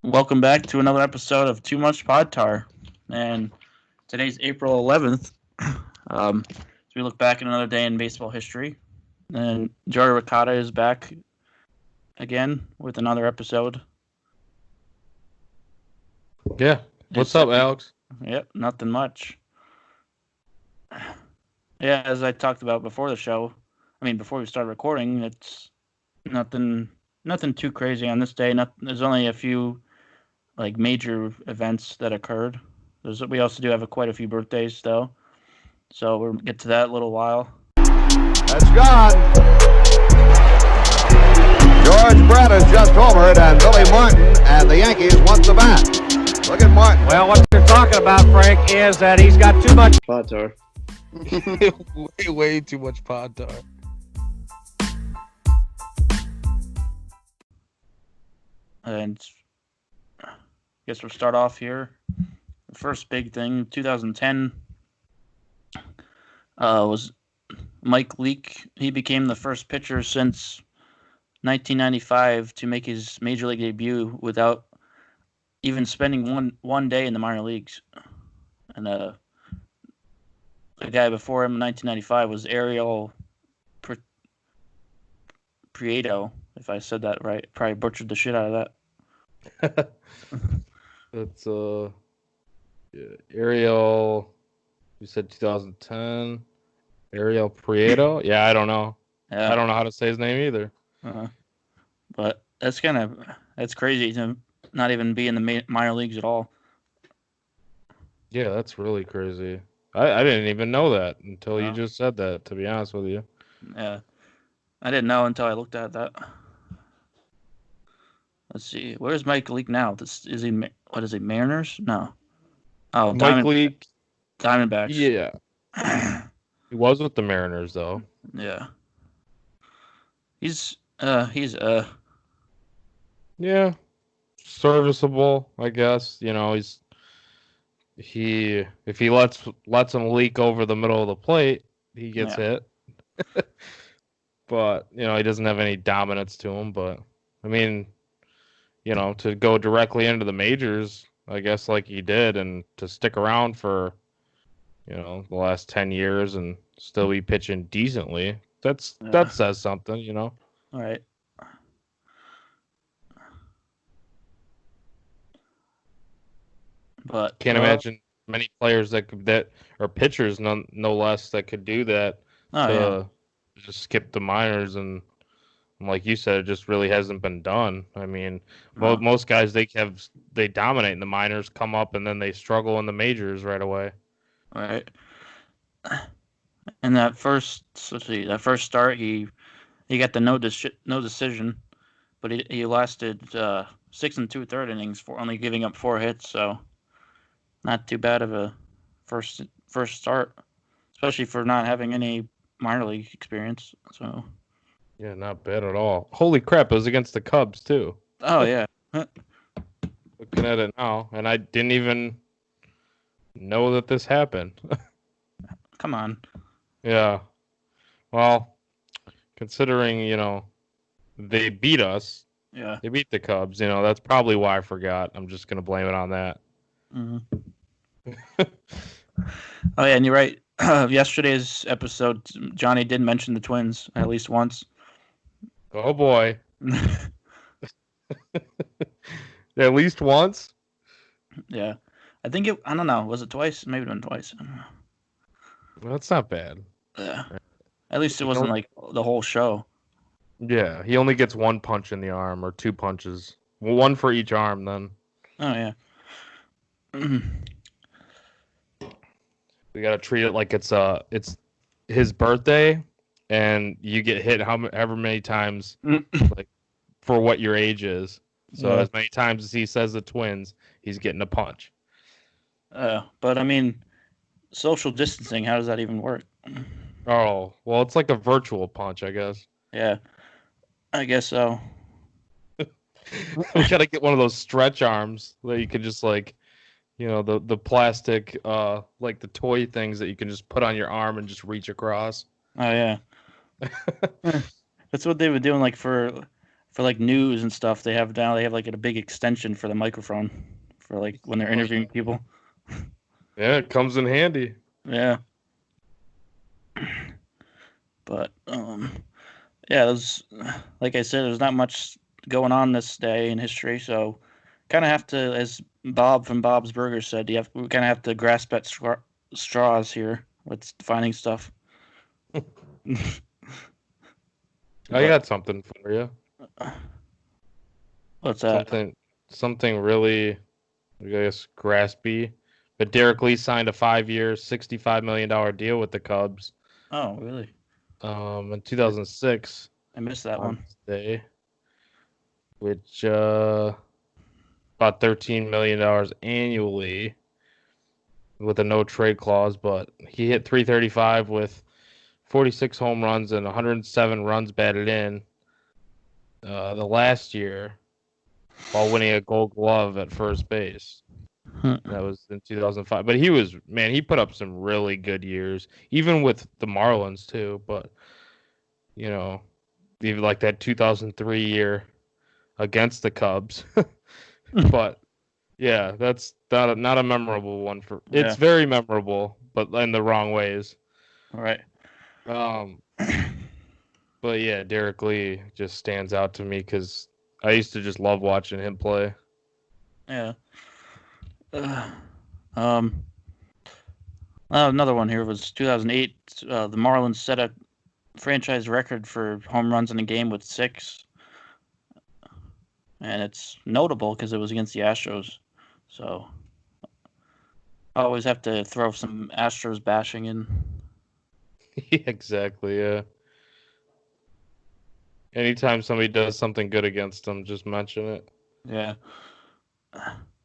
Welcome back to another episode of Too Much Pod Tar. And today's April 11th. So we look back at another day in baseball history. And Joey Ricotta is back again with another episode. Yeah. What's up, Alex? Yep, nothing much. Yeah, as I talked about before the show, before we started recording, it's nothing too crazy on this day. There's only a few major events that occurred. We also do have quite a few birthdays though, so we'll get to that in a little while. That's gone. George Brett has just homered, and Billy Martin and the Yankees want the bat. Look at Martin. Well, what you're talking about, Frank, is that he's got too much Pod Tar. way too much pod tar. And I guess we'll start off here. The first big thing, 2010, was Mike Leake. He became the first pitcher since 1995 to make his major league debut without even spending one day in the minor leagues. And the guy before him in 1995 was Ariel Prieto, if I said that right. Probably butchered the shit out of that. That's Ariel. You said 2010. Ariel Prieto. Yeah, I don't know. Yeah. I don't know how to say his name either. But that's crazy to not even be in the minor leagues at all. Yeah, that's really crazy. I didn't even know that until you No. just said that, to be honest with you. Yeah. I didn't know until I looked at that. Let's see. Where's Mike Leake now? Is he Mariners? No. Oh, Mike Leake. Diamondbacks. Yeah. He was with the Mariners, though. Yeah. He's Yeah, serviceable, I guess. You know, if he lets him leak over the middle of the plate, he gets hit. But he doesn't have any dominance to him. But I mean, to go directly into the majors, I guess, like he did, and to stick around for the last 10 years and still be pitching decently, that says something. All right. But Can't imagine many players that are pitchers, no less, that could do that. Just skip the minors, and like you said, it just really hasn't been done. I mean, most guys they dominate in the minors, come up, and then they struggle in the majors right away. All right. And that first start, he got the no decision, but he lasted 6 2/3 innings for only giving up 4 hits. So not too bad of a first start, especially for not having any minor league experience. So yeah, not bad at all. Holy crap! It was against the Cubs too. Oh yeah. Looking at it now, and I didn't even know that this happened. Come on. Yeah. Well, considering, they beat us. Yeah. They beat the Cubs. That's probably why I forgot. I'm just going to blame it on that. Mm-hmm. Oh, yeah, and you're right. Yesterday's episode, Johnny did mention the Twins at least once. Oh, boy. At least once? Yeah. I don't know. Was it twice? Maybe it went twice. I don't know. Well, that's not bad. Yeah. At least it wasn't like the whole show. Yeah, he only gets 1 punch in the arm, or 2 punches. Well, 1 for each arm, then. Oh, yeah. We got to treat it like it's his birthday, and you get hit however many times, like, for what your age is. So as many times as he says the Twins, he's getting a punch. But I mean, social distancing, how does that even work? Oh, well, it's like a virtual punch, I guess. Yeah, I guess so. We gotta get one of those stretch arms that you can just the plastic, like the toy things that you can just put on your arm and just reach across. Oh yeah. That's what they were doing, like for for like news and stuff. They have like a big extension for the microphone for like when they're interviewing people. Yeah, it comes in handy. Yeah. But yeah, there's like I said, there's not much going on this day in history, so kind of have to, as Bob from Bob's Burgers said, we kind of have to grasp at straws here with finding stuff. I got something for you. What's that? Something really, I guess, graspy. But Derek Lee signed a 5-year, $65 million deal with the Cubs. Oh, really? In 2006. I missed that one. Day, which about $13 million annually with a no trade clause, but he hit .335 with 46 home runs and 107 runs batted in the last year while winning a Gold Glove at first base. That was in 2005. But he put up some really good years, even with the Marlins too. But, even like that 2003 year against the Cubs. But, yeah, that's not a memorable one. It's very memorable, but in the wrong ways. All right. But, yeah, Derek Lee just stands out to me because I used to just love watching him play. Yeah. Another one here was 2008. The Marlins set a franchise record for home runs in a game with 6, and it's notable because it was against the Astros. So I always have to throw some Astros bashing in. Yeah, exactly. Yeah. Anytime somebody does something good against them, just mention it. Yeah.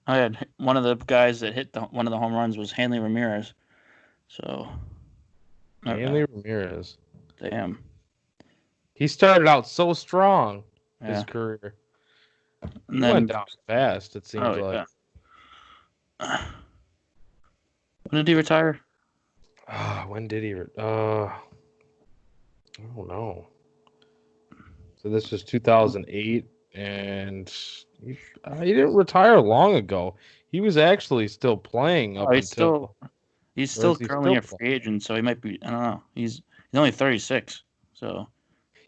I had one of the guys that hit one of the home runs was Hanley Ramirez. So. Hanley Ramirez. Damn. He started out so strong his career. And then went down fast, it seems like. Yeah. When did he retire? When did he? I don't know. So this was 2008, and he didn't retire long ago. He was actually still playing up until. He's still currently a free agent, so he might be. I don't know. He's only 36, so.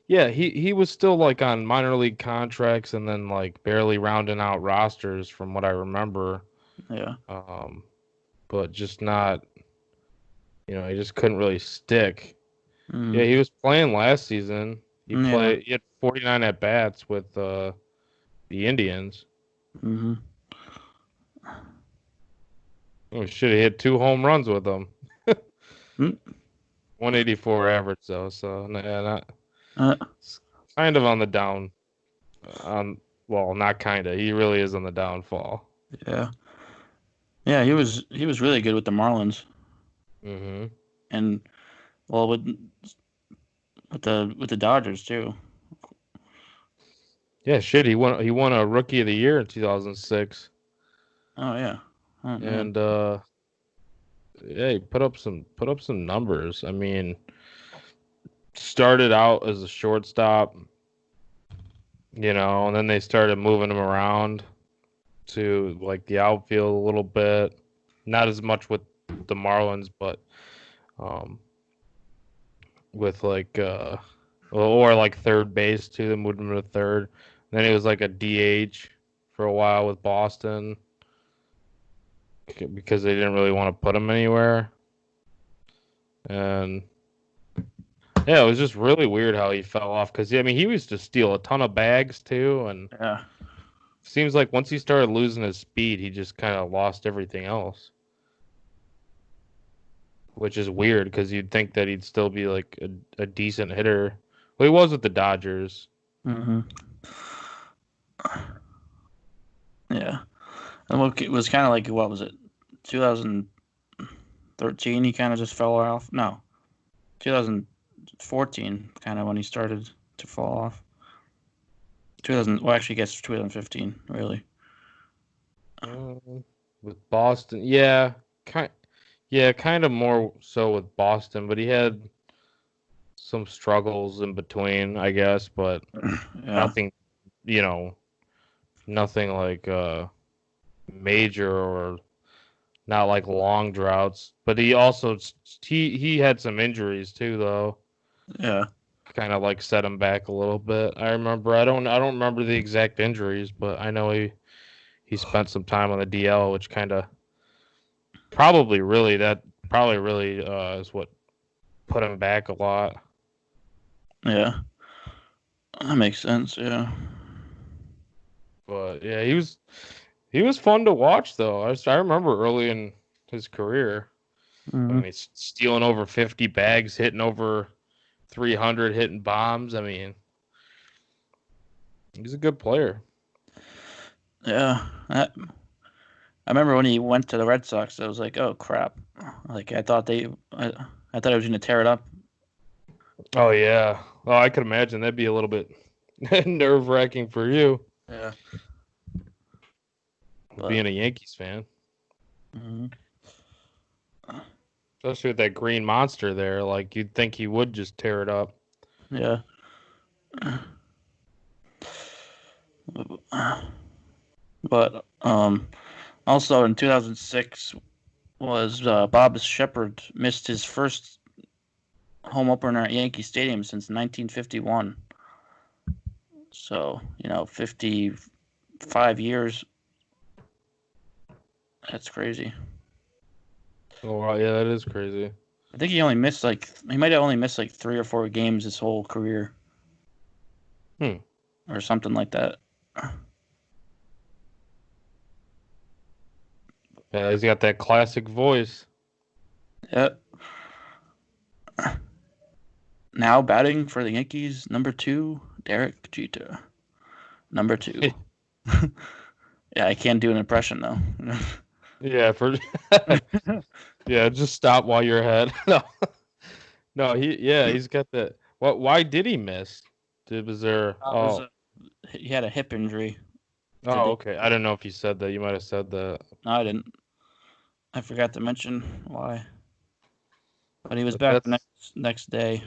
Yeah, he was still like on minor league contracts and then like barely rounding out rosters from what I remember. Yeah. But just not. He just couldn't really stick. Mm. Yeah, he was playing last season. He had 49 at bats with the Indians. Mm-hmm. Oh, should have hit 2 home runs with them. 184 average though, so not kind of on the down. Well, not kind of. He really is on the downfall. Yeah. Yeah, he was really good with the Marlins. Mm-hmm. And well, with the Dodgers too. Yeah, shit. He won a Rookie of the Year in 2006. Oh yeah. Oh, and he put up some numbers. I mean, started out as a shortstop, and then they started moving him around to like the outfield a little bit. Not as much with the Marlins, but with like or like third base too. They moved him to third. And then he was like a DH for a while with Boston because they didn't really want to put him anywhere. And yeah, it was just really weird how he fell off because he used to steal a ton of bags too, and seems like once he started losing his speed, he just kind of lost everything else. Which is weird because you'd think that he'd still be like a decent hitter. Well, he was with the Dodgers. Mm-hmm. Yeah. And it was kind of like, what was it? 2013, he kind of just fell off. No. 2014, kind of when he started to fall off. Well, actually, I guess 2015, really. With Boston, yeah, kind of more so with Boston, but he had some struggles in between, I guess, but nothing nothing like major or not like long droughts. But he also he had some injuries too, though. Yeah. Kind of like set him back a little bit. I remember. I don't remember the exact injuries, but I know he spent some time on the DL, which kind of probably really is what put him back a lot. Yeah. That makes sense. Yeah. But yeah, he was fun to watch though. I remember early in his career. Mm-hmm. I mean, stealing over 50 bags, hitting over 300, hitting bombs. I mean, he's a good player. Yeah. I remember when he went to the Red Sox, I was like, oh crap. Like I thought I thought I was gonna tear it up. Oh yeah. Well, I could imagine that'd be a little bit nerve-wracking for you. Yeah. Being a Yankees fan. Mm-hmm. Especially with that green monster there, like you'd think he would just tear it up. Yeah. But also in 2006 was Bob Shepard missed his first home opener at Yankee Stadium since 1951. So 55 years. That's crazy. Oh wow, yeah, that is crazy. I think he might have only missed like 3 or 4 games his whole career. Or something like that. Yeah, he's got that classic voice. Yep. Now batting for the Yankees, number 2, Derek Jeter. Number 2. Yeah, I can't do an impression though. Yeah, yeah, just stop while you're ahead. No, he's got that. Why did he miss? Was there? He had a hip injury. Oh, okay. I don't know if you said that. You might have said that. No, I didn't. I forgot to mention why. But he was back the next day.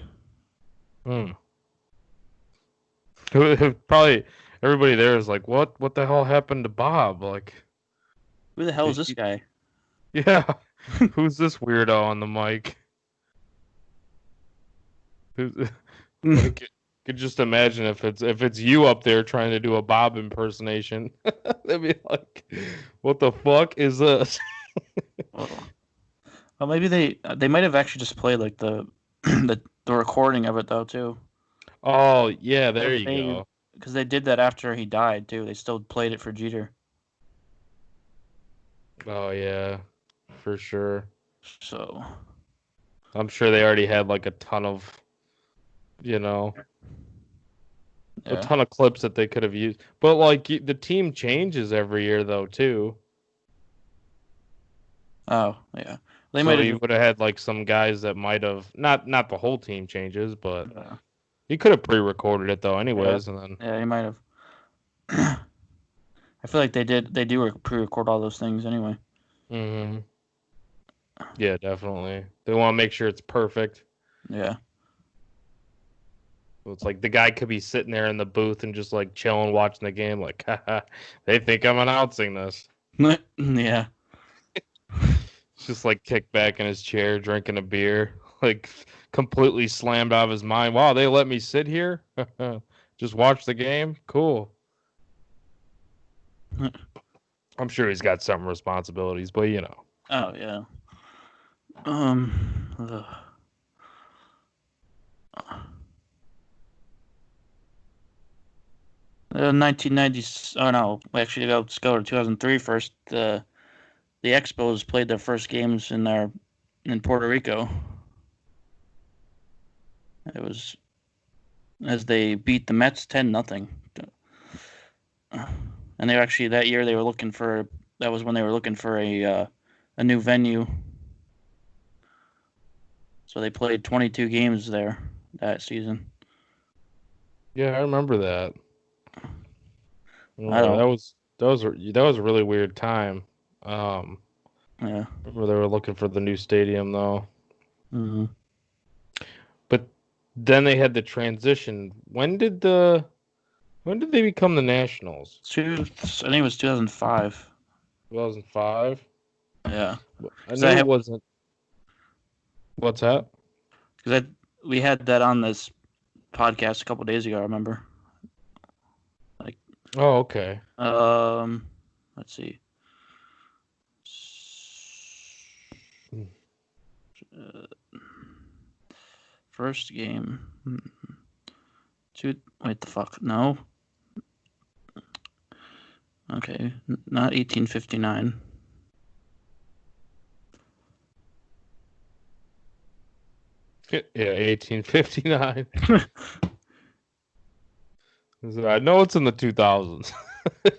Probably everybody there is like, what the hell happened to Bob? Like, who the hell is this guy? Yeah, who's this weirdo on the mic? Could just imagine if it's you up there trying to do a Bob impersonation. They'd be like, what the fuck is this? Well, maybe they might have actually just played like the the recording of it though too. Oh yeah, there you go. Because they did that after he died too. They still played it for Jeter. Oh yeah, for sure. So I'm sure they already had like a ton of, a ton of clips that they could have used. But like the team changes every year though too. Oh yeah, you would have had like some guys that might have not the whole team changes, but he could have pre-recorded it though, anyways, and then he might have. I feel like they do pre-record all those things anyway. Mm-hmm. Yeah, definitely. They want to make sure it's perfect. Yeah. So it's like the guy could be sitting there in the booth and just like chilling, watching the game, like, haha, they think I'm announcing this. Yeah. Just like kicked back in his chair, drinking a beer, like completely slammed out of his mind. Wow, they let me sit here? Just watch the game? Cool. I'm sure he's got some responsibilities, but Oh yeah. 1990. Oh no, actually, let's go to 2003 first. The Expos played their first games in Puerto Rico. It was as they beat the Mets 10-0. And they were actually that year they were looking for that was when they were looking for a new venue. So they played 22 games there that season. Yeah, I remember that. That was a really weird time. Yeah. Remember they were looking for the new stadium though. Mm-hmm. But then they had the transition. When did the When did they become the Nationals? I think it was 2005. 2005? Yeah. I knew it wasn't. What's that? Because we had that on this podcast a couple days ago, I remember. Oh, okay. Let's see. First game. Wait, the fuck? No. Okay, not 1859. Yeah, 1859. I know it's in the 2000s.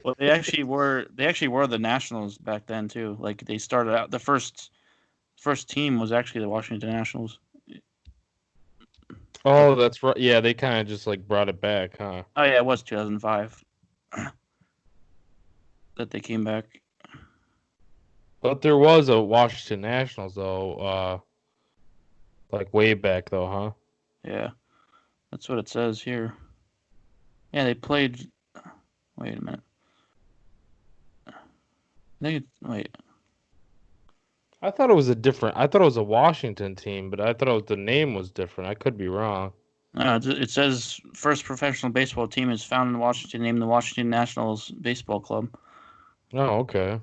Well, they actually were the Nationals back then too. Like they started out, the first team was actually the Washington Nationals. Oh, that's right. Yeah, they kind of just like brought it back, huh? Oh yeah, it was 2005 that they came back. But there was a Washington Nationals though, like way back though, huh? Yeah, that's what it says here. Yeah, they played. Wait a minute. Wait. I thought it was a Washington team, but I thought the name was different. I could be wrong. It says first professional baseball team is founded in Washington, named the Washington Nationals Baseball Club. Oh, okay.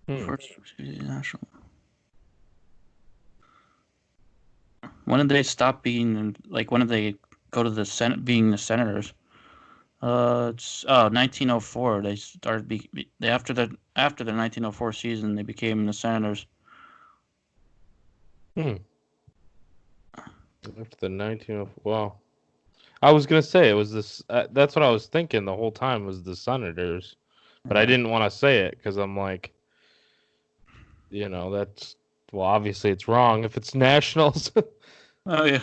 First national. When did they stop being when did they go to the Senate being the Senators? 1904. They started after the 1904 season they became the Senators. After the 1904. Wow. I was gonna say it was this. That's what I was thinking the whole time was the Senators, but I didn't want to say it because I'm like, that's obviously it's wrong if it's Nationals. Oh yeah.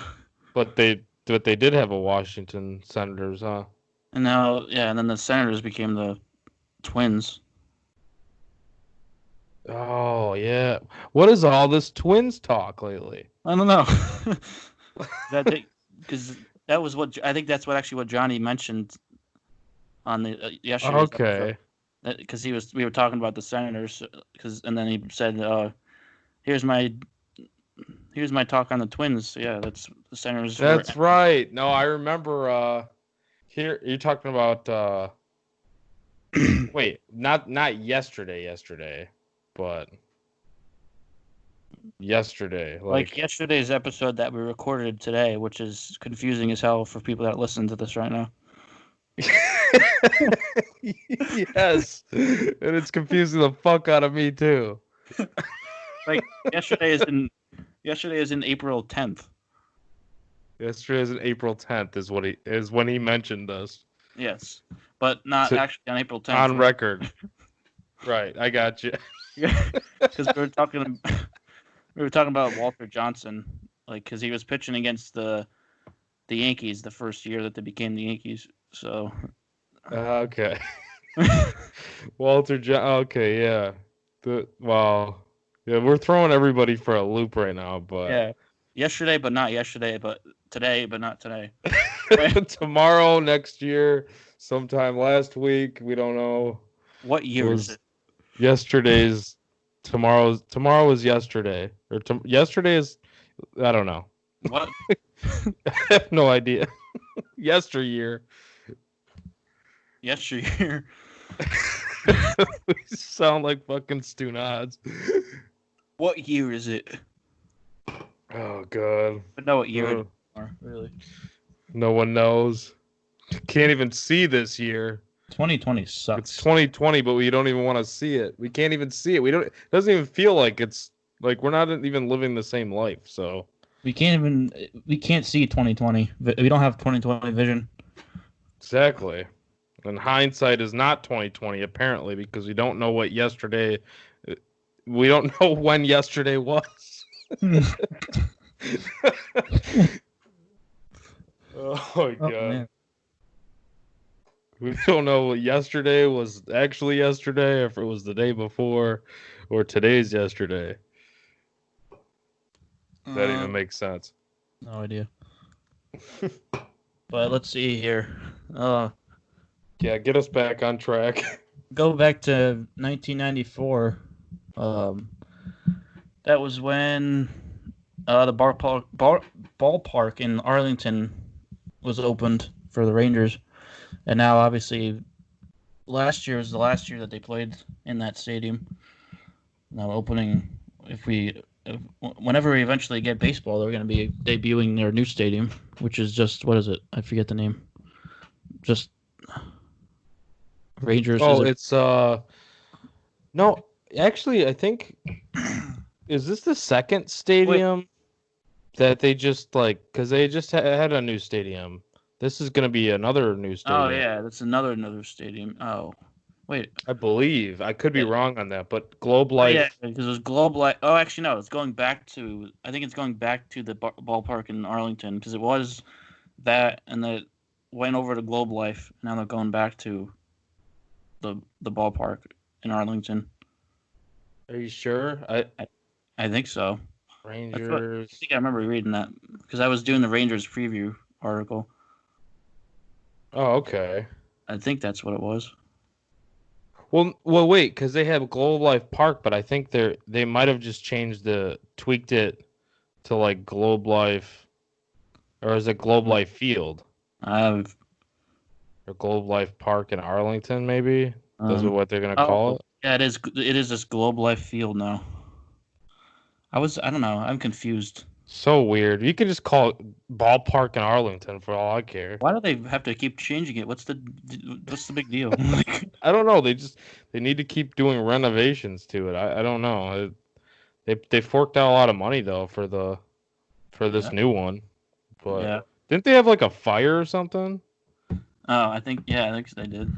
But they did have a Washington Senators, huh? And now, and then the Senators became the Twins. Oh yeah. What is all this Twins talk lately? I don't know. Because that was what I think. That's what Johnny mentioned on the yesterday's Okay. Because we were talking about the Senators. And then he said, "Here's my talk on the Twins." So, yeah, that's the Senators. That's right. No, I remember. Here you're talking about. Wait, not yesterday, but yesterday. Like yesterday's episode that we recorded today, which is confusing as hell for people that listen to this right now. Yes, and it's confusing the fuck out of me too. Like yesterday is in April 10th. Yesterday is in April 10th is when he mentioned us. Yes, but not actually on April 10th. On record. Right, I got you. Because we were talking about Walter Johnson, because he was pitching against the Yankees the first year that they became the Yankees. So. Okay. Walter okay, yeah. Yeah, we're throwing everybody for a loop right now, but yeah. Yesterday, but not yesterday, but today, but not today. Tomorrow, next year, sometime last week, we don't know. What year is it? Yesterday's tomorrow is yesterday. Or yesterday is I don't know. What? I have no idea. Yesteryear. Yesteryear. We sound like fucking Stu Nods. What year is it? Oh god. But know what year it is, really. No one knows. Can't even see this year. 2020 sucks. It's 2020, but we don't even want to see it. We can't even see it. It doesn't even feel like it's like we're not even living the same life. So we can't see 2020. We don't have 2020 vision. Exactly. And hindsight is not 2020 apparently because we don't know what yesterday. We don't know when yesterday was. Oh my god. Man. We don't know what yesterday was actually yesterday, or if it was the day before, or today's yesterday. That even makes sense. No idea. But let's see here. Yeah, get us back on track. Go back to 1994. That was when the ballpark in Arlington was opened for the Rangers, and now obviously last year is the last year that they played in that stadium. Now opening, whenever we eventually get baseball, they're going to be debuting their new stadium, which is just, what is it? I forget the name. Just Rangers. Oh, it's no, actually, I think is this the second stadium that they just because they just had a new stadium. This is going to be another new stadium. Oh yeah, that's another stadium. Oh, wait. I believe I could be wrong on that, but Globe Life. Yeah, because it was Globe Life. Oh, actually, no, it's going back to. I think it's going back to the ballpark in Arlington because it was that, and then it went over to Globe Life. Now they're going back to the ballpark in Arlington. Are you sure? I think so. Rangers. I think I remember reading that because I was doing the Rangers preview article. Oh, okay. I think that's what it was. Well, wait, because they have Globe Life Park, but I think they might have just tweaked it to like Globe Life, or is it Globe Life Field? Or Globe Life Park in Arlington, maybe. Those are what they're gonna call it. Yeah, it is. It is this Globe Life Field now. I don't know. I'm confused. So weird. You could just call it Ballpark in Arlington for all I care. Why do they have to keep changing it? What's the big deal? I don't know. They need to keep doing renovations to it. I don't know. They forked out a lot of money though for this new one. But didn't they have like a fire or something? Oh, I think they did.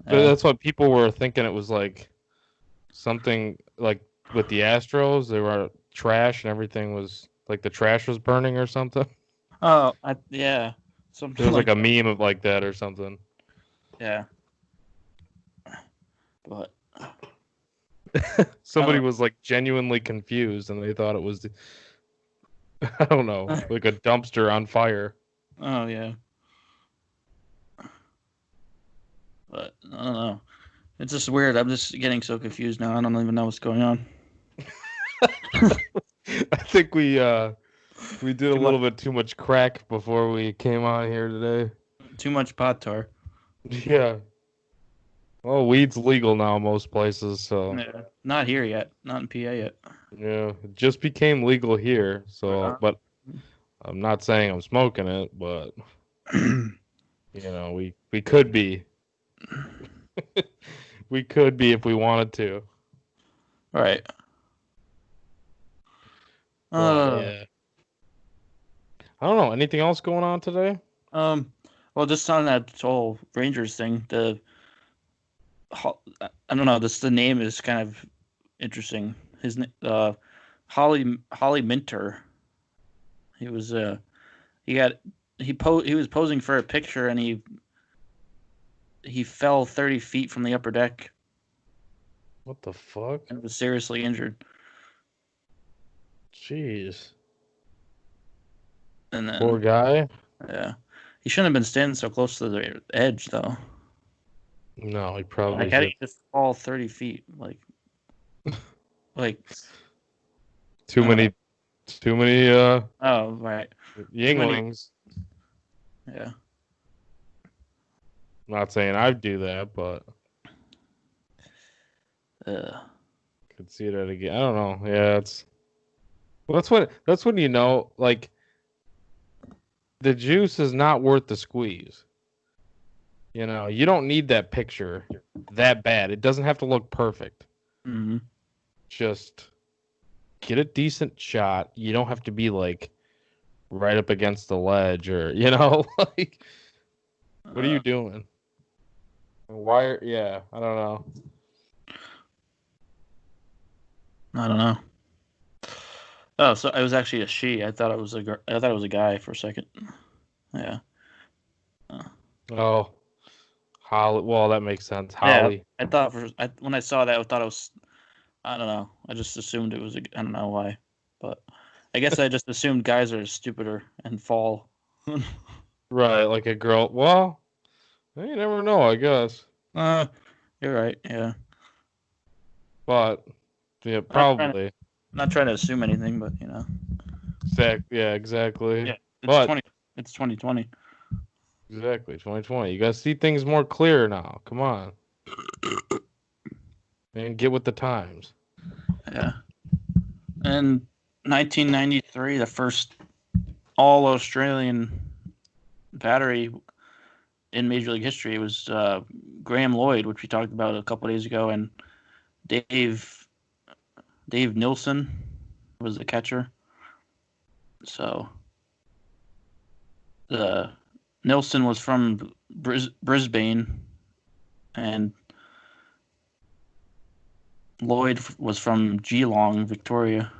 But that's what people were thinking. It was like something like with the Astros. They were trash and everything was like the trash was burning or something. Oh, yeah. Something. There was like a meme of like that or something. Yeah. But somebody was like genuinely confused and they thought it was, I don't know, like a dumpster on fire. Oh yeah. But I don't know. It's just weird. I'm just getting so confused now. I don't even know what's going on. I think we did a little bit too much crack before we came on here today. Too much pot tar. Yeah. Well, weed's legal now most places, so. Yeah. Not here yet. Not in PA yet. Yeah, it just became legal here, so. But I'm not saying I'm smoking it, but we could be. We could be if we wanted to. Right. Yeah. I don't know. Anything else going on today? Well, just on that whole Rangers thing, I don't know. The name is kind of interesting. His Holly Minter. He was he was posing for a picture and he fell 30 feet from the upper deck. What the fuck? And was seriously injured. Jeez. And then, poor guy. Yeah. He shouldn't have been standing so close to the edge, though. No, he probably how do you just fall 30 feet? too many oh, right. Yinglings. Yeah. I'm not saying I'd do that, but could see that again. I don't know. Yeah, that's when you know, like, the juice is not worth the squeeze. You know, you don't need that picture that bad. It doesn't have to look perfect. Mm-hmm. Just get a decent shot. You don't have to be like right up against the ledge or, like, what are you doing? Why? Yeah, I don't know. I don't know. Oh, so it was actually a she. I thought it was a guy for a second. Yeah. Oh, Holly. Well, that makes sense. Holly. Yeah, I thought when I saw that, I thought it was. I don't know. I just assumed it was. I don't know why, but I guess I just assumed guys are stupider and fall. Right, like a girl. Well, You never know, I guess. You're right. Yeah. But yeah, probably. I'm not trying to assume anything, but Yeah, exactly. Yeah. But It's 2020. exactly 2020. You gotta see things more clear now. Come on, and get with the times. Yeah. In 1993, the first all-Australian battery in Major League history was Graham Lloyd, which we talked about a couple days ago, and Dave Nilsson was the catcher. So Nilsson was from Brisbane, and Lloyd was from Geelong, Victoria.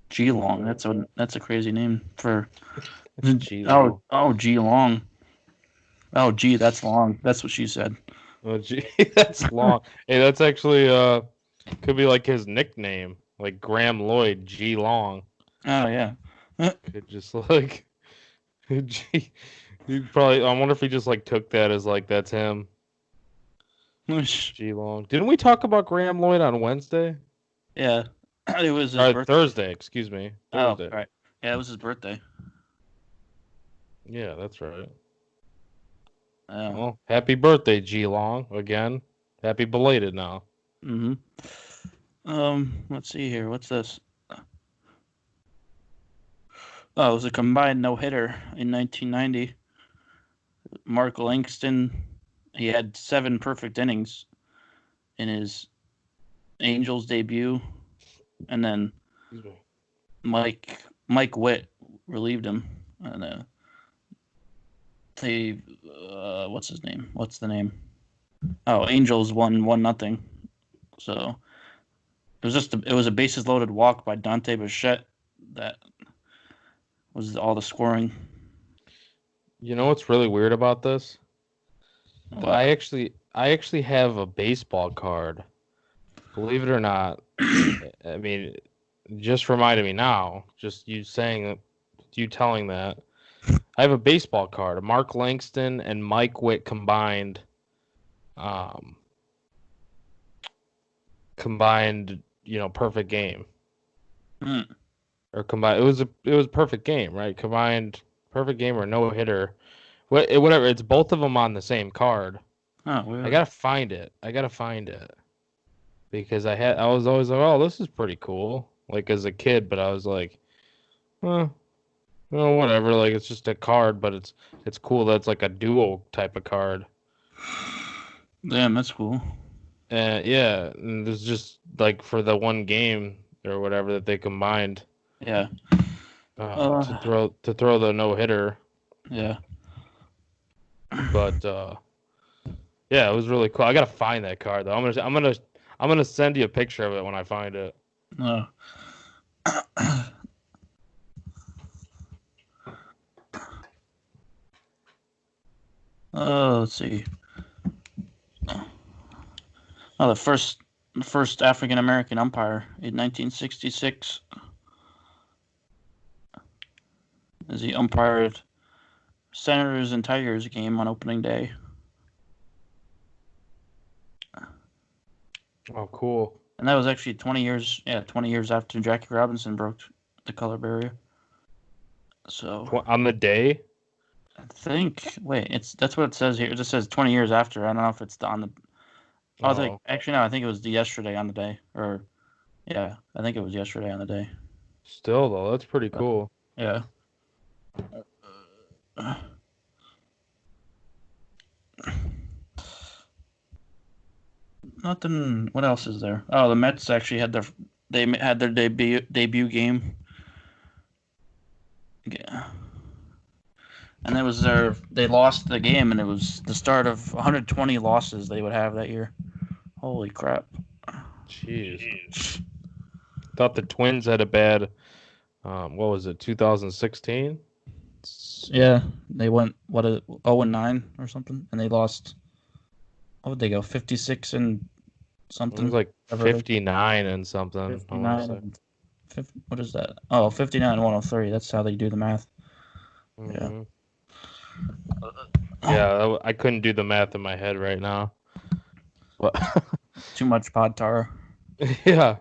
Geelong. That's a crazy name for. Geelong. Geelong. Oh, gee, that's long. That's what she said. Oh, gee, that's long. Hey, that's actually could be like his nickname, like Graham Lloyd G Long. Oh yeah. Could just like, gee, he probably. I wonder if he just like took that as like that's him. G Long. Didn't we talk about Graham Lloyd on Wednesday? Yeah, it was his birthday. Thursday. Excuse me. Thursday. Oh, right. Yeah, it was his birthday. Yeah, that's right. Oh. Well, happy birthday, G Long. Again, happy belated now. Mm-hmm. Let's see here. What's this? Oh, it was a combined no-hitter in 1990. Mark Langston, he had 7 perfect innings in his Angels debut, and then Mike Witt relieved him, and they what's his name? What's the name? Oh, Angels won 1-0. So it was a bases loaded walk by Dante Bichette that was all the scoring. You know what's really weird about this? What? I actually have a baseball card. Believe it or not. I mean, just reminded me now. Just you telling that. I have a baseball card. Mark Langston and Mike Witt combined. Perfect game. Or combined. It was a perfect game, right? Combined perfect game or no hitter. Whatever. It's both of them on the same card. Oh, weird. I gotta find it. Because I was always like, oh, this is pretty cool. Like as a kid, but I was like, whatever. Like it's just a card, but it's cool. That's like a duo type of card. Damn, that's cool. Yeah, and there's just like for the one game or whatever that they combined. Yeah. To throw the no hitter. Yeah. But yeah, it was really cool. I gotta find that card though. I'm gonna send you a picture of it when I find it. No. Let's see. Oh, the first African American umpire in 1966, as he umpired Senators and Tigers game on opening day. Oh, cool. And that was actually 20 years after Jackie Robinson broke the color barrier. So on the day? I think. Wait, that's what it says here. It just says 20 years after. I don't know if it's on the. I think actually no. I think it was yesterday on the day, or yeah, I think it was yesterday on the day. Still though, that's pretty cool. Yeah. Nothing. What else is there? Oh, the Mets actually had their debut game. Yeah. And it was they lost the game, and it was the start of 120 losses they would have that year. Holy crap. Jeez. Thought the Twins had a bad, what was it, 2016? Yeah, they went, 0-9 or something, and they lost, what would they go, 56 and something? It was like 59 and something. 59 what is that? Oh, 59 and 103. That's how they do the math. Mm-hmm. Yeah. Yeah, I couldn't do the math in my head right now. But Too much pod tar. Yeah.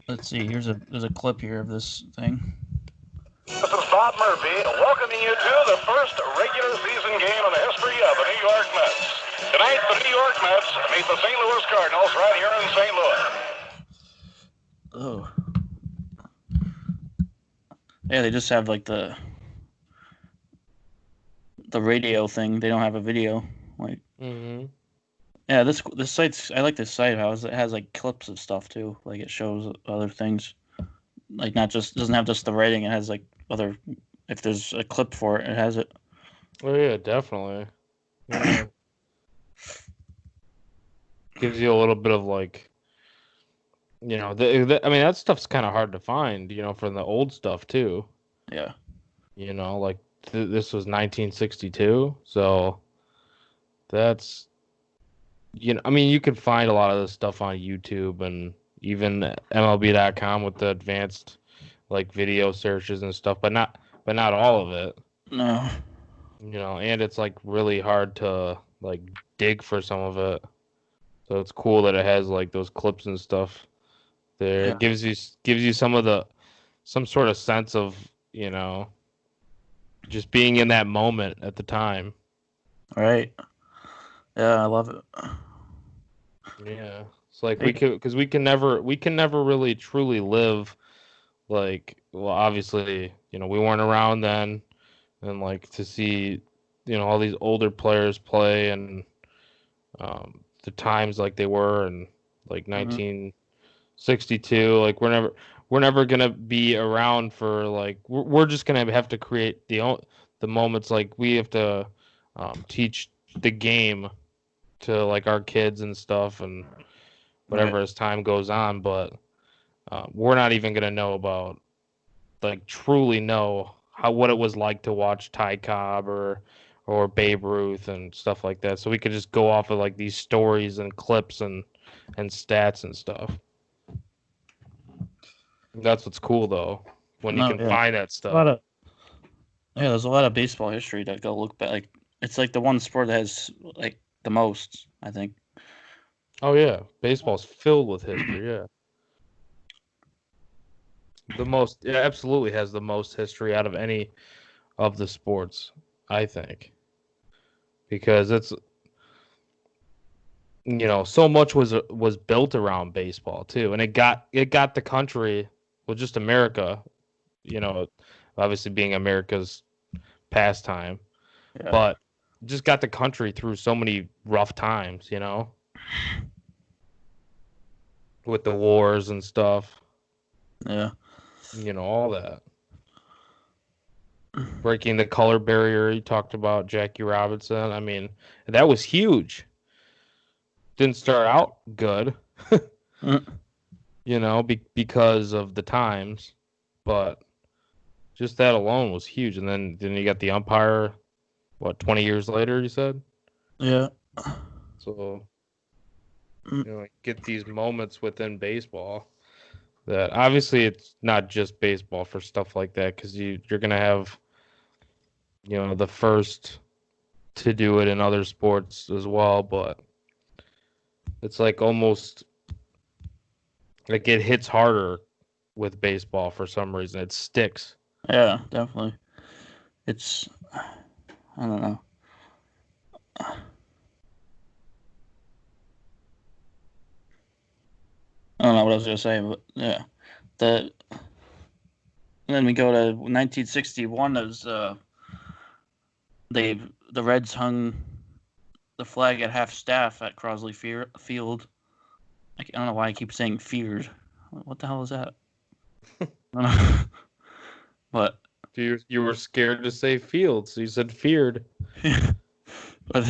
Let's see. There's a clip here of this thing. This is Bob Murphy welcoming you to the first regular season game in the history of the New York Mets. Tonight, the New York Mets meet the St. Louis Cardinals right here in St. Louis. Oh. Yeah, they just have like the radio thing. They don't have a video. Like. Mm-hmm. Yeah, this site's. I like this site. It has like clips of stuff too. Like it shows other things. Like not just doesn't have just the writing. It has like other. If there's a clip for it, it has it. Oh yeah, definitely. Yeah. Gives you a little bit of like, I mean that stuff's kind of hard to find, from the old stuff too. Yeah. Like this was 1962, so that's, I mean you can find a lot of this stuff on YouTube and even MLB.com with the advanced like video searches and stuff, but not all of it. No. And it's like really hard to like dig for some of it. So it's cool that it has like those clips and stuff there. Yeah. It gives you some sort of sense of, just being in that moment at the time. Right. Yeah, I love it. Yeah. It's like we can never really truly live like, well, obviously, we weren't around then, and like to see, all these older players play and the times like they were in like 1962, like we're never gonna be around for like we're just gonna have to create the moments. Like we have to teach the game to like our kids and stuff and whatever as time goes on, but we're not even gonna know about like truly know what it was like to watch Ty Cobb or Babe Ruth and stuff like that. So we could just go off of like these stories and clips and stats and stuff. That's what's cool though, when you can find that stuff. There's a lot of baseball history that go look back. Like it's like the one sport that has like the most, I think. Oh yeah, baseball's filled with history. Yeah. It absolutely has the most history out of any of the sports, I think. Because it's, so much was built around baseball too, and it got the country, well, just America, obviously being America's pastime, but just got the country through so many rough times, with the wars and stuff. Yeah. All that. Breaking the color barrier, you talked about Jackie Robinson. I mean, that was huge. Didn't start out good, because of the times, but just that alone was huge. And then you got the umpire, 20 years later, you said? Yeah. So, get these moments within baseball. That obviously it's not just baseball for stuff like that, because you're going to have, the first to do it in other sports as well, but it's like almost like it hits harder with baseball for some reason. It sticks. Yeah, definitely. It's, I don't know. I don't know what I was gonna say, but yeah, and then we go to 1961 as the Reds hung the flag at half staff at Crosley Field. I don't know why I keep saying feared. What the hell is that? I don't know. But you were scared to say field, so you said feared. But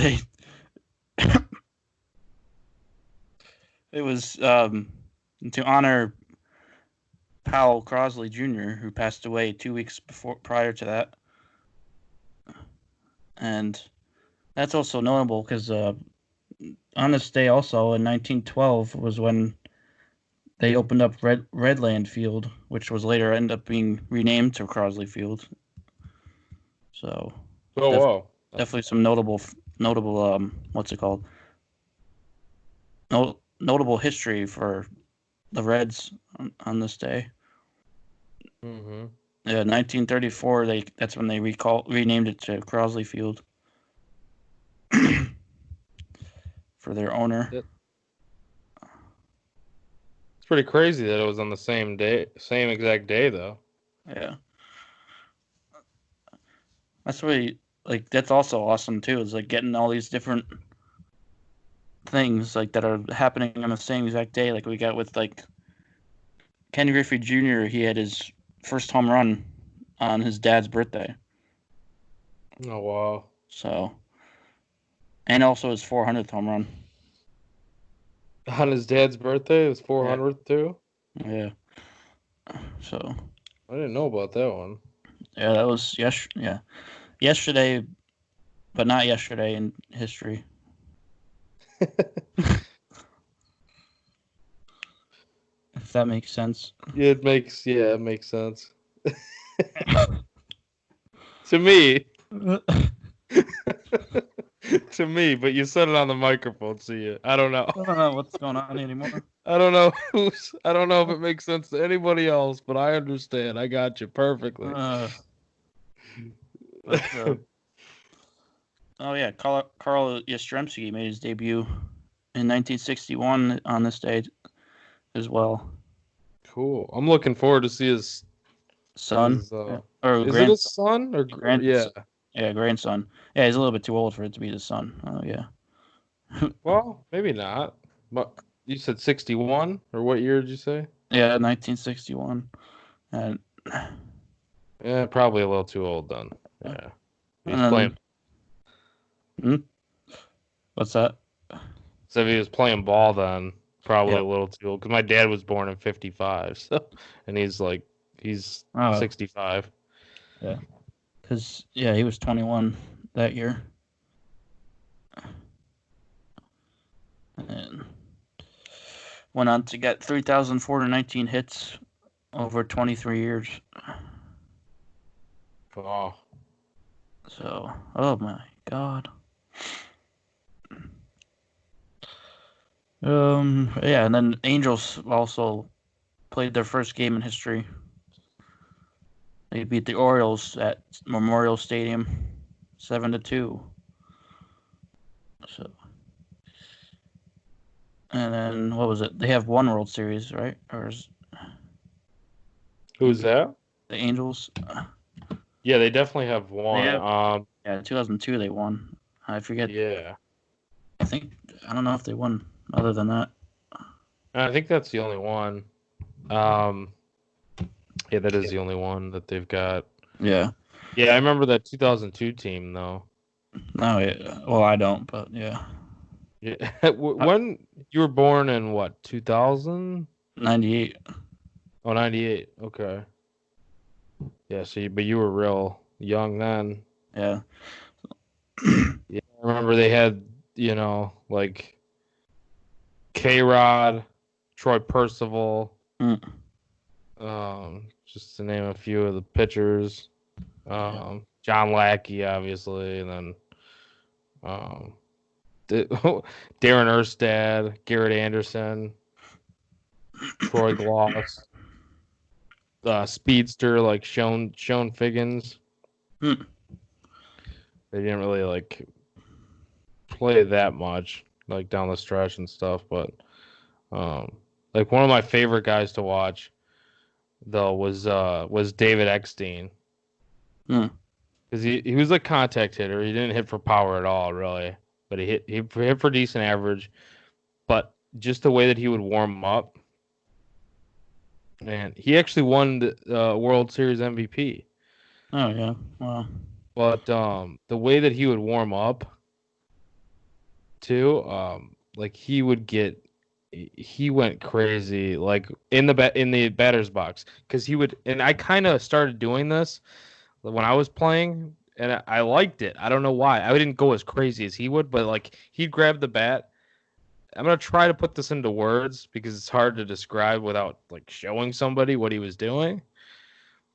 it was to honor Powell Crosley Jr., who passed away 2 weeks prior to that. And that's also notable because on this day also in 1912 was when they opened up Redland Field, which was later ended up being renamed to Crosley Field. So Wow. definitely some notable what's it called? Notable history for the Reds on this day. Mm-hmm. Yeah, 1934. That's when they renamed it to Crosley Field for their owner. Yep. It's pretty crazy that it was on the same exact day, though. Yeah, that's really that's also awesome too. Is like getting all these different things like that are happening on the same exact day. Like we got with like Ken Griffey Jr. He had his first home run on his dad's birthday. Oh wow! So, and also his 400th home run On his dad's birthday, it was 400th too. Yeah. So. I didn't know about that one. Yeah, that was yesterday, but not yesterday in history. If that makes sense. It makes sense. To me. To me, but you said it on the microphone, so I don't know. I don't know what's going on anymore. I don't know if it makes sense to anybody else, but I understand. I got you perfectly. Oh yeah, Carl Yastrzemski made his debut in 1961 on this day as well. Cool. I'm looking forward to see his son or is it his son or grandson? Yeah, grandson. Yeah, he's a little bit too old for it to be his son. Oh yeah. Well, maybe not. But you said 61, or what year did you say? Yeah, 1961. And yeah, probably a little too old then. Yeah. He's playing. What's that? So if he was playing ball then, probably a little too old. Because my dad was born in 55, so and he's 65. Yeah. Because he was 21 that year. And went on to get 3,419 hits over 23 years. Oh. So, oh my God. Yeah, and then Angels also played their first game in history. They beat the Orioles at Memorial Stadium 7-2. So, and then what was it? They have one World Series, right? Who's that? The Angels. Yeah, they definitely have one. Yeah, 2002 they won. I forget. Yeah. I don't know if they won other than that. I think that's the only one. Yeah, that is the only one that they've got. Yeah. Yeah, I remember that 2002 team though. No, yeah. Well, I don't, but yeah. Yeah. When you were born in what? 2000? 98. Oh, 98. Okay. Yeah, but you were real young then. Yeah. Yeah, I remember they had, like K-Rod, Troy Percival, just to name a few of the pitchers. John Lackey, obviously, and then Darren Erstad, Garrett Anderson, Troy Gloss, speedster like Sean Figgins. They didn't really play that much down the stretch and stuff, but one of my favorite guys to watch though was David Eckstein. Because he was a contact hitter. He didn't hit for power at all, really, but he hit for decent average. But just the way that he would warm up, man, he actually won the World Series MVP. Oh yeah, wow. But the way that he would warm up, too, he went crazy, in the batter's box, because he would, and I kind of started doing this when I was playing, and I liked it. I don't know why. I didn't go as crazy as he would, but he'd grab the bat. I'm gonna try to put this into words because it's hard to describe without showing somebody what he was doing.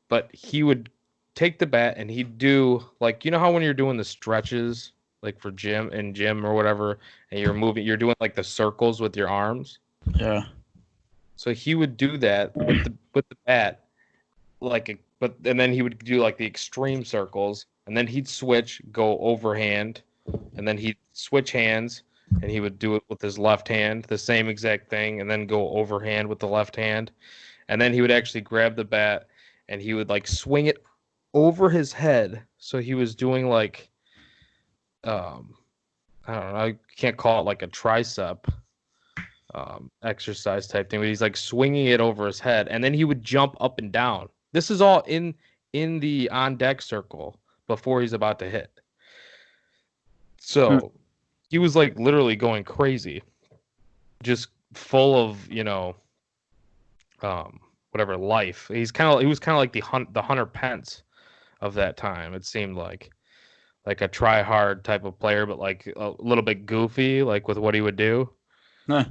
But he would take the bat and he'd do like, you know how when you're doing the stretches like for gym or whatever, and you're doing like the circles with your arms. Yeah. So he would do that with the bat, and then he would do like the extreme circles, and then he'd switch, go overhand, and then he'd switch hands, and he would do it with his left hand, the same exact thing, and then go overhand with the left hand, and then he would actually grab the bat and he would like swing it over his head. So he was doing like, I don't know, I can't call it like a tricep exercise type thing, but he's like swinging it over his head, and then he would jump up and down. This is all in the on deck circle before he's about to hit. So he was like literally going crazy, just full of whatever life. He was kind of like the Hunter Pence of that time. It seemed like a try hard type of player, but like a little bit goofy, like with what he would do. Huh.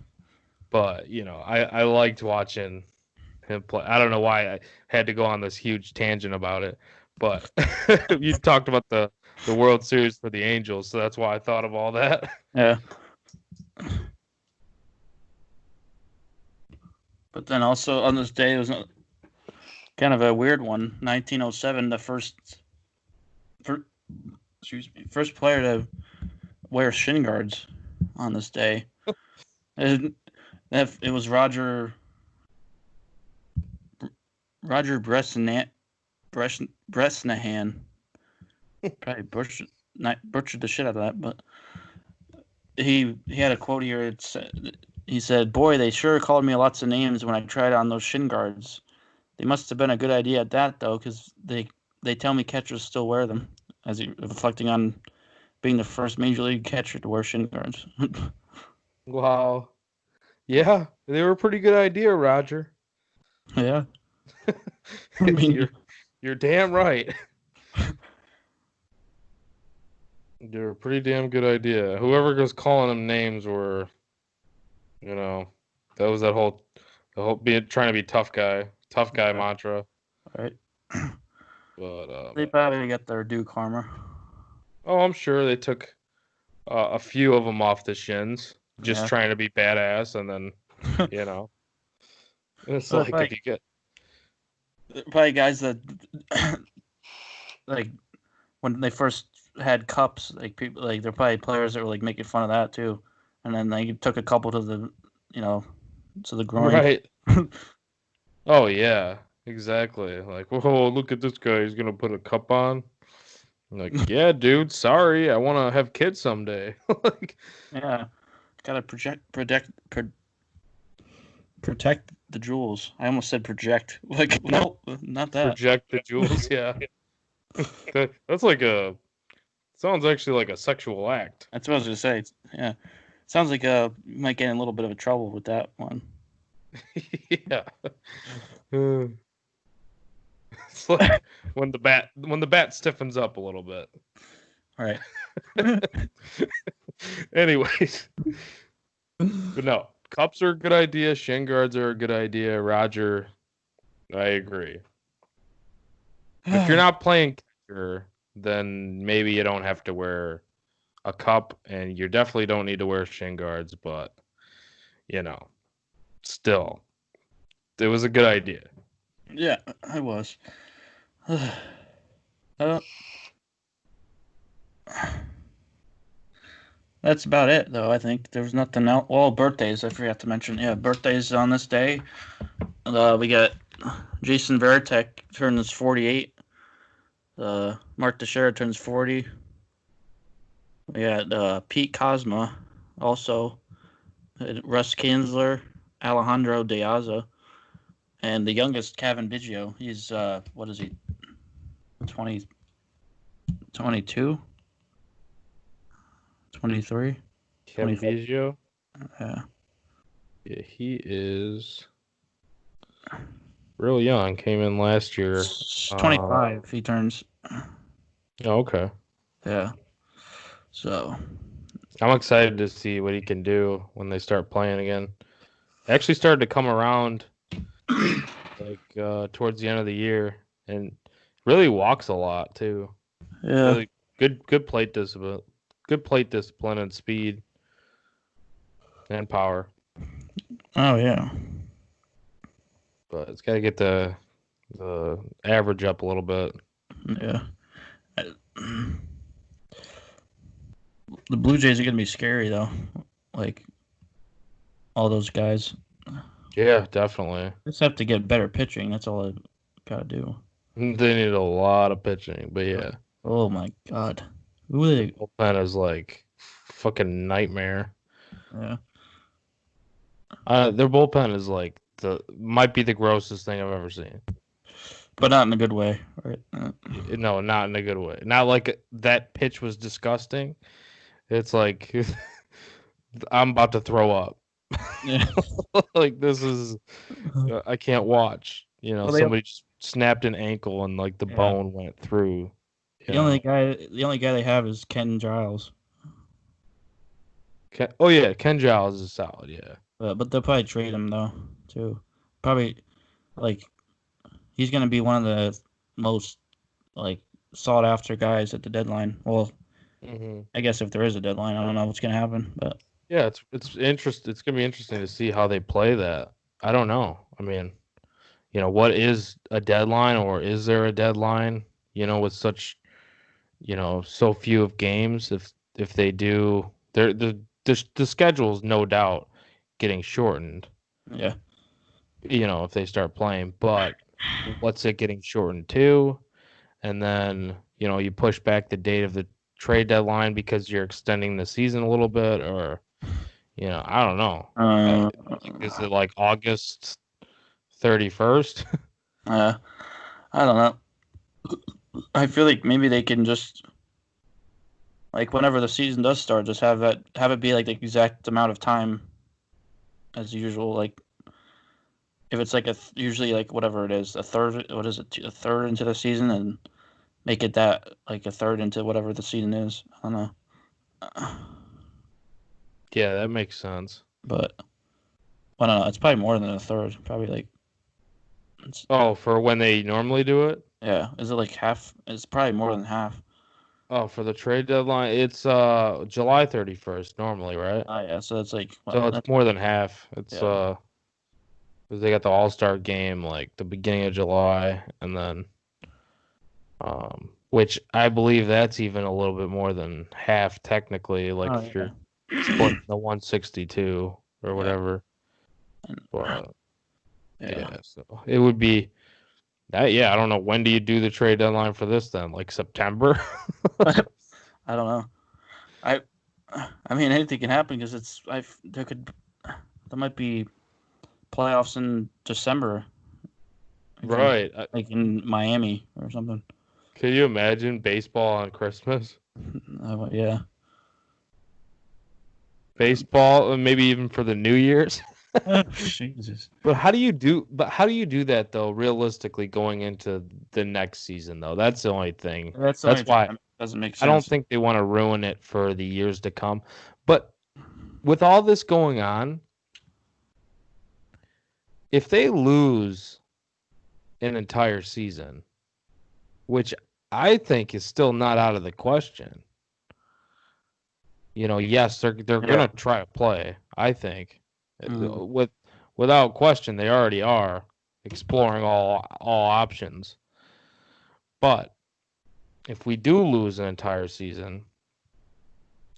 But I liked watching him play. I don't know why I had to go on this huge tangent about it, but you talked about the World Series for the Angels, so that's why I thought of all that. Yeah. But then also on this day, it was kind of a weird one. 1907, the first player to wear shin guards on this day. It was Roger Bresnahan. Probably butchered the shit out of that, but he had a quote here. He said, "Boy, they sure called me lots of names when I tried on those shin guards. They must have been a good idea at that, though, because they tell me catchers still wear them," as he reflecting on being the first major league catcher to wear shin guards. Wow. Yeah, they were a pretty good idea, Roger. Yeah. I mean, you're damn right. They're a pretty damn good idea. Whoever was calling them names were, that was the whole trying to be tough guy mantra. Right. But they probably got their due karma. Oh, I'm sure they took a few of them off the shins, just trying to be badass, and then it's so like if you get probably guys that like when they first had cups, like people like they're probably players that were like making fun of that too, and then they took a couple to the to the groin. Right. Oh yeah, exactly. Like, whoa, look at this guy. He's gonna put a cup on. I'm like, yeah, dude. Sorry, I want to have kids someday. Like, yeah, gotta protect the jewels. I almost said project. Like, no, not that. Project the jewels. Yeah. That's like sounds actually like a sexual act. That's what I was gonna say. Yeah, sounds like you might get in a little bit of trouble with that one. Yeah. It's like when the bat stiffens up a little bit. All right. Anyways, but no, cups are a good idea. Shin guards are a good idea. Roger, I agree. If you're not playing catcher, then maybe you don't have to wear a cup, and you definitely don't need to wear shin guards. But still, it was a good idea. Yeah, I was. That's about it, though. I think there was nothing else. Well, birthdays, I forgot to mention. Yeah, birthdays on this day. We got Jason Varitek turns 48. Mark Teixeira turns 40. We got Pete Kozma, also. Russ Kinsler, Alejandro De Aza, and the youngest, Kevin Biggio. He's, what is he, 22? 23? Kevin Biggio? Yeah. Yeah, he is real young. Came in last year. 25, he turns. Oh, okay. Yeah. So. I'm excited to see what he can do when they start playing again. It actually started to come around like towards the end of the year, and Really walks a lot too. Yeah. Really good plate discipline. Good plate discipline and speed and power. Oh yeah. But it's got to get the average up a little bit. Yeah. The Blue Jays are gonna be scary though. Like all those guys. Yeah, definitely. Just have to get better pitching. That's all I gotta do. They need a lot of pitching, but yeah, Oh my god. Who are they? bullpen is like fucking nightmare. Yeah. Their bullpen is like might be the grossest thing I've ever seen. But not in a good way, right? No, not in a good way. Not like that pitch was disgusting. It's like I'm about to throw up. Yeah. Like this is I can't watch. You know, Well, somebody just snapped an ankle and like the Yeah. bone went through. The only guy they have is Ken Giles. Ken Giles is solid. Yeah. But they'll probably trade him though, too. Probably like he's gonna be one of the most like sought after guys at the deadline. Well, I guess if there is a deadline, I don't know what's gonna happen, but Yeah, it's interest. It's gonna be interesting to see how they play that. I don't know. I mean, what is a deadline, or is there a deadline? With such, so few of games. If they do, the schedule's no doubt getting shortened. yeah. If they start playing, but what's it getting shortened to? And then you push back the date of the trade deadline because you're extending the season a little bit, or I don't know. Is it like August 31st? I don't know. I feel like maybe they can just like whenever the season does start, just have it be like the exact amount of time as usual. Like if it's like usually like whatever it is, a third. What is it? A third into the season, and make it that like a third into whatever the season is. I don't know. Yeah, that makes sense. But I don't know. It's probably more than a third. Probably like. For when they normally do it? Yeah. Is it like half? It's probably more than half. Oh, for the trade deadline, it's July 31st normally, right? Oh yeah. So that's like. So it's more than half. It's Yeah. 'cause they got the All-Star game like the beginning of July, and then which I believe that's even a little bit more than half technically, like if you're splitting the 162 or whatever. But yeah, so it would be that. Yeah, I don't know, when do you do the trade deadline for this then? Like September? I don't know. I mean anything can happen because there might be playoffs in December. Right. Like in Miami or something. Can you imagine baseball on Christmas? Yeah. Baseball, maybe even for the New Year's. Jesus. But how do you do that though, realistically, going into the next season though? That's the only thing. That's why it doesn't make sense. I don't think they want to ruin it for the years to come. But with all this going on, if they lose an entire season, which I think is still not out of the question. Yes, they're gonna try to play. I think, without question, they already are exploring all options. But if we do lose an entire season,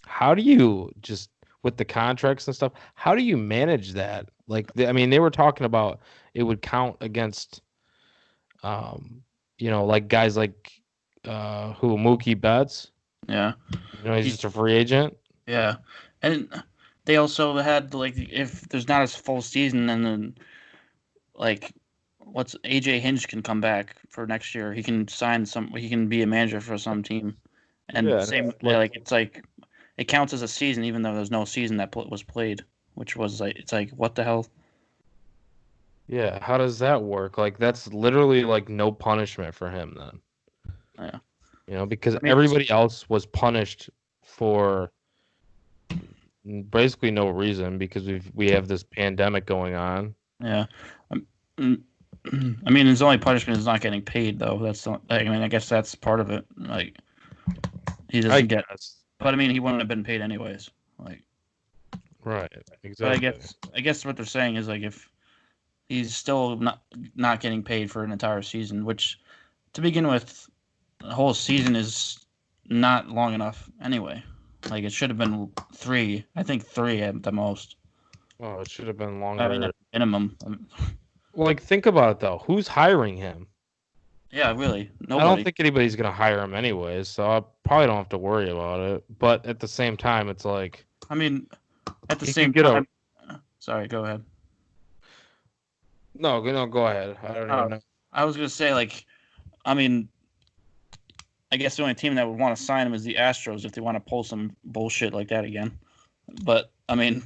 how do you just with the contracts and stuff? How do you manage that? Like, they were talking about it would count against, like guys like Mookie Betts. Yeah. He's just a free agent. Yeah. And they also had like if there's not a full season, and then like what's AJ Hinch can come back for next year. He can he can be a manager for some team. And same it's like it counts as a season even though there's no season that was played, which was like it's like what the hell? Yeah, how does that work? Like that's literally like no punishment for him then. Yeah. Because everybody else was punished for basically no reason because we have this pandemic going on. Yeah. I mean, his only punishment is not getting paid, though. That's not, I mean, I guess that's part of it. Like, he doesn't get. But I mean, he wouldn't have been paid anyways. Like, right, exactly. But I guess what they're saying is like if he's still not getting paid for an entire season, which to begin with, the whole season is not long enough anyway. Like it should have been 3. I think 3 at the most. Oh, it should have been longer. I mean, at minimum. Like, think about it though. Who's hiring him? Yeah, really. Nobody. I don't think anybody's gonna hire him anyways, so I probably don't have to worry about it. But at the same time, it's like. I mean, at the same time. Sorry, go ahead. No, go ahead. I don't even know. I was gonna say, like, I mean, I guess the only team that would want to sign him is the Astros if they want to pull some bullshit like that again. But I mean,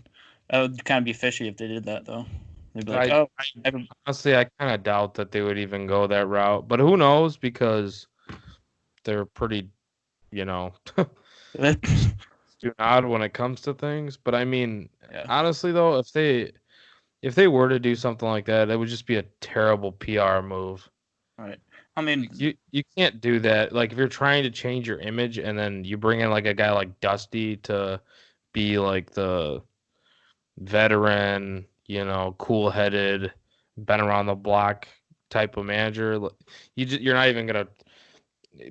that would kind of be fishy if they did that, though. They'd be like, honestly, I kind of doubt that they would even go that route. But who knows? Because they're pretty, do odd when it comes to things. But I mean, honestly, though, if they were to do something like that, it would just be a terrible PR move. Right. I mean, you can't do that. Like, if you're trying to change your image and then you bring in like a guy like Dusty to be like the veteran, cool-headed, been around the block type of manager, you're not even gonna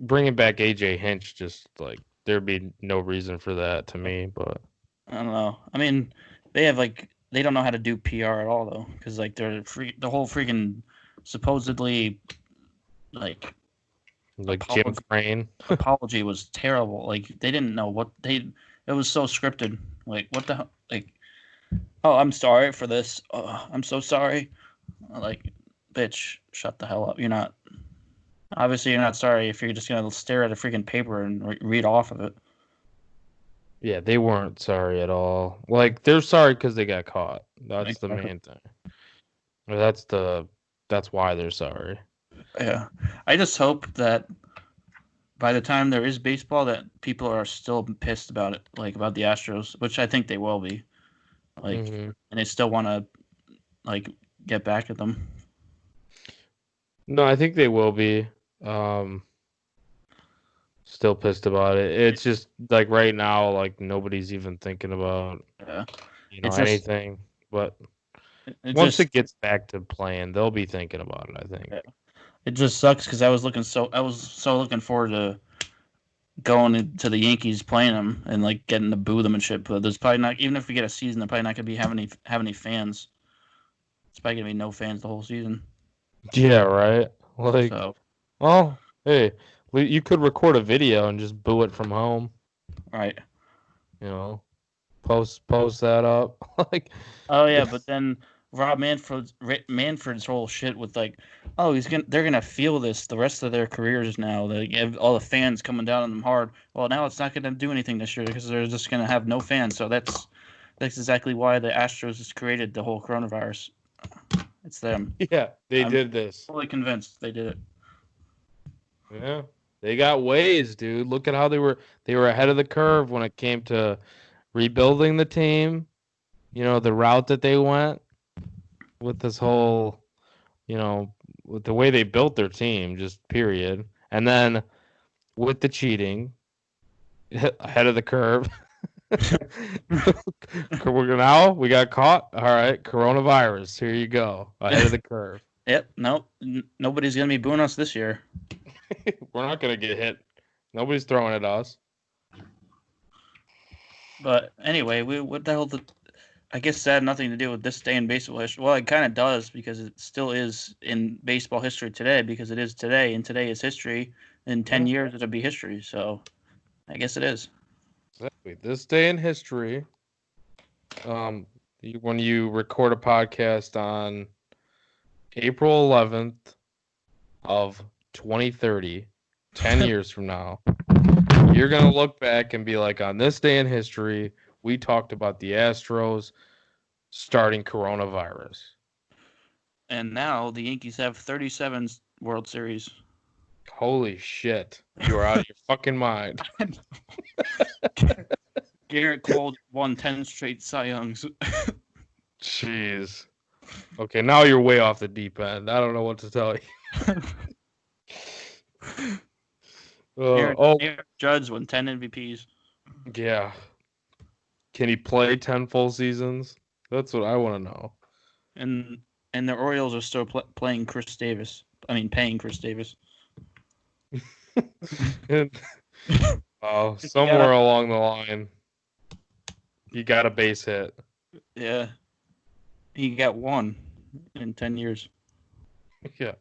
bringing back AJ Hinch. Just like there'd be no reason for that to me. But I don't know. I mean, they don't know how to do PR at all though, because like the whole freaking supposedly like Jim Crane apology was terrible. Like they didn't know it was so scripted. Like what the like. Oh, I'm sorry for this. I'm so sorry. Like, bitch, shut the hell up. You're not sorry if you're just gonna stare at a freaking paper and read off of it. Yeah, they weren't sorry at all. Like, they're sorry because they got caught. That's the main thing. That's why they're sorry. Yeah, I just hope that by the time there is baseball, that people are still pissed about it, like about the Astros, which I think they will be. Like, and they still want to, like, get back at them. No, I think they will be. Still pissed about it. It's just like right now, like nobody's even thinking about anything. But once it gets back to playing, they'll be thinking about it. I think. Yeah. It just sucks because I was so looking forward to going into the Yankees playing them and like getting to boo them and shit. But there's probably not, even if we get a season, they're probably not gonna be have any fans. It's probably gonna be no fans the whole season. Yeah, right. Like, well, hey, you could record a video and just boo it from home. Right. Post that up. Like. Oh yeah, but then Rob Manfred's whole shit with like, they're gonna feel this the rest of their careers now. They have all the fans coming down on them hard. Well, now it's not gonna do anything this year because they're just gonna have no fans. So that's exactly why the Astros has created the whole coronavirus. It's them. Yeah, I'm did this. Fully convinced they did it. Yeah, they got ways, dude. Look at how they were ahead of the curve when it came to rebuilding the team. The route that they went with this whole, with the way they built their team, just period. And then with the cheating, ahead of the curve. We got caught. All right, coronavirus. Here you go. Ahead of the curve. Yep. Nope. Nobody's gonna be booing us this year. We're not gonna get hit. Nobody's throwing at us. But anyway, what the hell? I guess that had nothing to do with this day in baseball history. Well, it kind of does because it still is in baseball history today because it is today, and today is history. In 10 years, it'll be history. So I guess it is. Exactly. This day in history, when you record a podcast on April 11th of 2030, 10 years from now, you're going to look back and be like, on this day in history, we talked about the Astros starting coronavirus. And now the Yankees have 37 World Series. Holy shit. You are out of your fucking mind. Garrett Cole won 10 straight Cy Youngs. Jeez. Okay, now you're way off the deep end. I don't know what to tell you. Aaron Judge won 10 MVPs. Yeah. Can he play 10 full seasons? That's what I want to know. And the Orioles are still playing Chris Davis. I mean, paying Chris Davis. Somewhere along the line, he got a base hit. Yeah. He got one in 10 years. Yeah.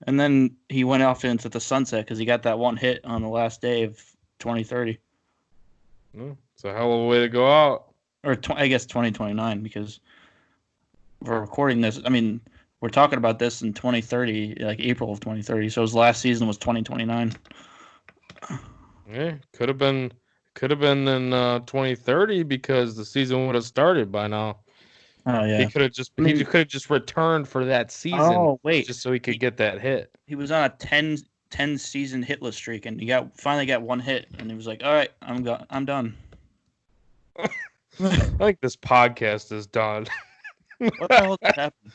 And then he went off into the sunset because he got that one hit on the last day of 2030. It's a hell of a way to go out. Or I guess 2029 because we're recording this. I mean, we're talking about this in 2030, like April of 2030. So his last season was 2029. Yeah, could have been in 2030 because the season would have started by now. Oh yeah, he could have just returned for that season. Oh wait, just so he could get that hit. He was on a 10 season hitless streak, and he finally got one hit, and he was like, "All right, I'm done." I think this podcast is done. What the hell just happened?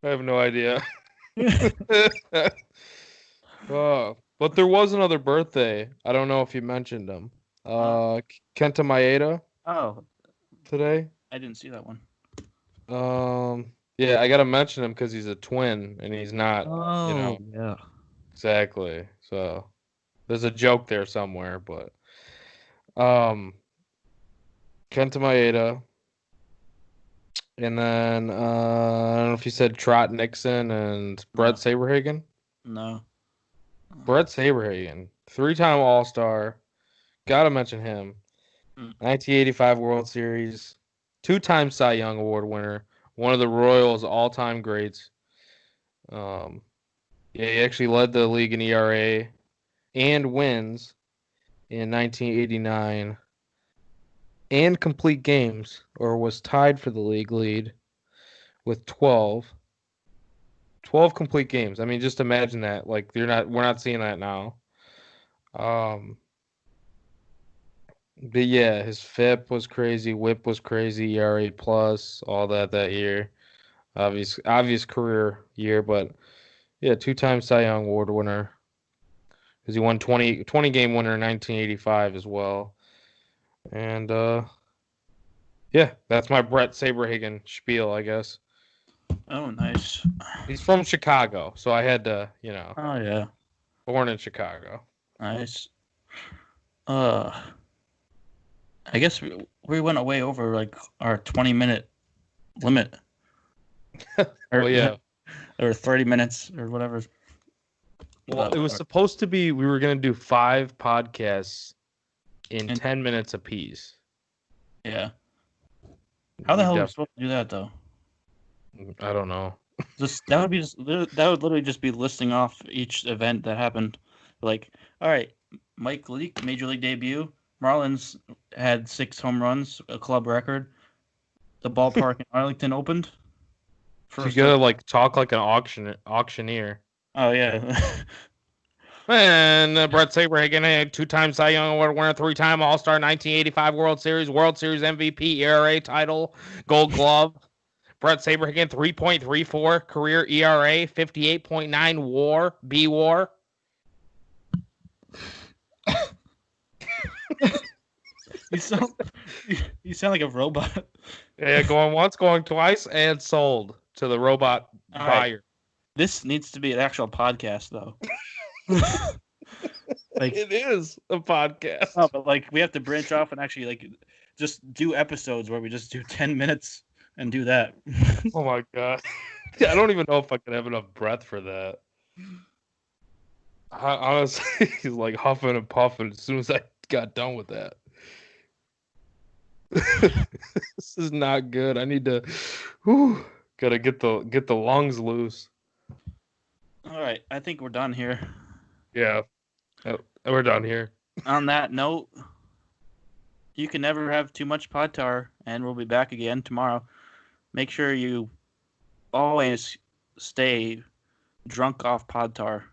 I have no idea. But there was another birthday. I don't know if you mentioned him. Kenta Maeda. Oh, today. I didn't see that one. Yeah, I gotta mention him because he's a twin and he's not. Oh, yeah. Exactly. So there's a joke there somewhere, but Kenta Maeda. And then I don't know if you said Trot Nixon and Brett Saberhagen. No. Brett Saberhagen, 3-time All-Star. Gotta mention him. 1985 World Series, 2-time Cy Young Award winner, one of the Royals' all-time greats. He actually led the league in ERA and wins in 1989. And complete games, or was tied for the league lead with 12. 12 complete games. I mean, just imagine that. Like we're not seeing that now. But yeah, his FIP was crazy, WHIP was crazy, ERA plus, all that year. Obvious career year, but yeah, 2-time Cy Young Award winner. Because he won 20 game winner in 1985 as well. And yeah, that's my Brett Saberhagen spiel, I guess. Oh, nice. He's from Chicago, so I had to, Oh yeah. Born in Chicago. Nice. I guess we went way over like our 20-minute limit. Well, yeah. Or 30 minutes or whatever. Well, it was supposed to be we were going to do 5 podcasts in 10 minutes apiece. Yeah. How the hell are we supposed to do that though? I don't know. That would literally just be listing off each event that happened. Like, all right, Mike Leake, Major League debut. Marlins had 6 home runs, a club record. The ballpark in Arlington opened. You gotta talk like an auctioneer. Oh yeah. And Brett Saberhagen, a 2-time Cy Young Award winner, 3-time All-Star, 1985 World Series MVP, ERA title, Gold Glove. Brett Saberhagen, 3.34 career ERA, 58.9 WAR, B-WAR. You sound like a robot. Yeah, going once, going twice, and sold to the robot buyer. Right. This needs to be an actual podcast, though. It is a podcast. Oh, but we have to branch off and actually just do episodes where we just do 10 minutes and do that. Oh my god. I don't even know if I could have enough breath for that. Honestly, he's huffing and puffing as soon as I got done with that. This is not good. I need to gotta get the lungs loose. All right, I think we're done here. Yeah, we're done here. On that note, you can never have too much pod tar, and we'll be back again tomorrow. Make sure you always stay drunk off pod tar.